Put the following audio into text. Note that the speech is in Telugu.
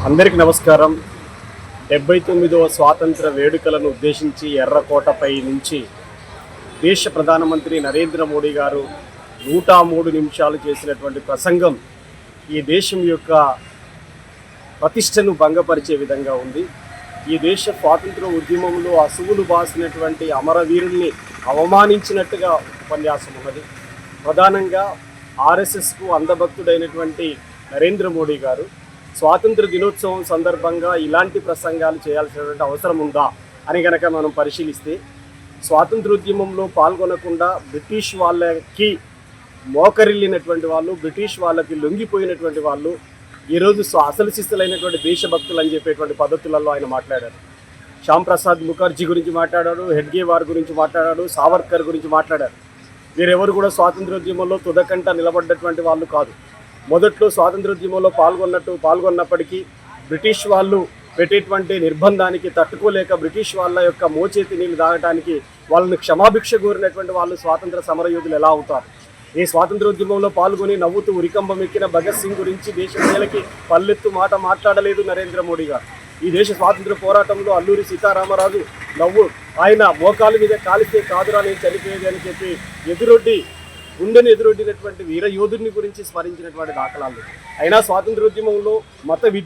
అందరికీ నమస్కారం. 79వ స్వాతంత్ర వేడుకలను ఉద్దేశించి ఎర్రకోటపై నుంచి దేశ ప్రధానమంత్రి నరేంద్ర మోడీ గారు 103 నిమిషాలు చేసినటువంటి ప్రసంగం ఈ దేశం యొక్క ప్రతిష్టను భంగపరిచే విధంగా ఉంది. ఈ దేశ స్వాతంత్ర ఉద్యమంలో అసువులు బాసినటువంటి అమరవీరుల్ని అవమానించినట్టుగా ఉపన్యాసం ఉన్నది. ప్రధానంగా ఆర్ఎస్ఎస్కు అంధభక్తుడైనటువంటి నరేంద్ర మోడీ గారు స్వాతంత్ర దినోత్సవం సందర్భంగా ఇలాంటి ప్రసంగాలు చేయాల్సినటువంటి అవసరం ఉందా అని కనుక మనం పరిశీలిస్తే, స్వాతంత్రోద్యమంలో పాల్గొనకుండా బ్రిటిష్ వాళ్ళకి మోకరిల్లినటువంటి వాళ్ళు, బ్రిటిష్ వాళ్ళకి లొంగిపోయినటువంటి వాళ్ళు ఈరోజు అసలు శిస్తులైనటువంటి దేశభక్తులు అని చెప్పేటువంటి పద్ధతులలో ఆయన మాట్లాడారు. శ్యామ్ ప్రసాద్ ముఖర్జీ గురించి మాట్లాడాడు, హెడ్గేవార్ గురించి మాట్లాడాడు, సావర్కర్ గురించి మాట్లాడారు. వీరెవరు కూడా స్వాతంత్రోద్యమంలో తుదకంట నిలబడ్డటువంటి వాళ్ళు కాదు. మొదట్లో స్వాతంత్రోద్యమంలో పాల్గొన్నప్పటికీ బ్రిటిష్ వాళ్ళు పెట్టేటువంటి నిర్బంధానికి తట్టుకోలేక బ్రిటిష్ వాళ్ళ యొక్క మోచేతి నీళ్ళు తాగడానికి వాళ్ళని క్షమాభిక్ష కోరినటువంటి వాళ్ళు స్వాతంత్ర సమరయోధులు ఎలా అవుతారు? ఈ స్వాతంత్రోద్యమంలో పాల్గొని నవ్వుతూ ఉరికంబం ఎక్కిన భగత్ సింగ్ గురించి దేశ ప్రజలకి పల్లెత్తు మాట మాట్లాడలేదు నరేంద్ర మోడీ గారు. ఈ దేశ స్వాతంత్ర పోరాటంలో అల్లూరి సీతారామరాజు ఆయన మోకాలు మీద కాలిస్తే కాదురా నేను చనిపోయేది అని చెప్పి గుండెను ఎదురొడ్డినటువంటి వీర యోధుడిని గురించి స్మరించినటువంటి దాఖలాలు. అయినా స్వాతంత్రోద్యమంలో మత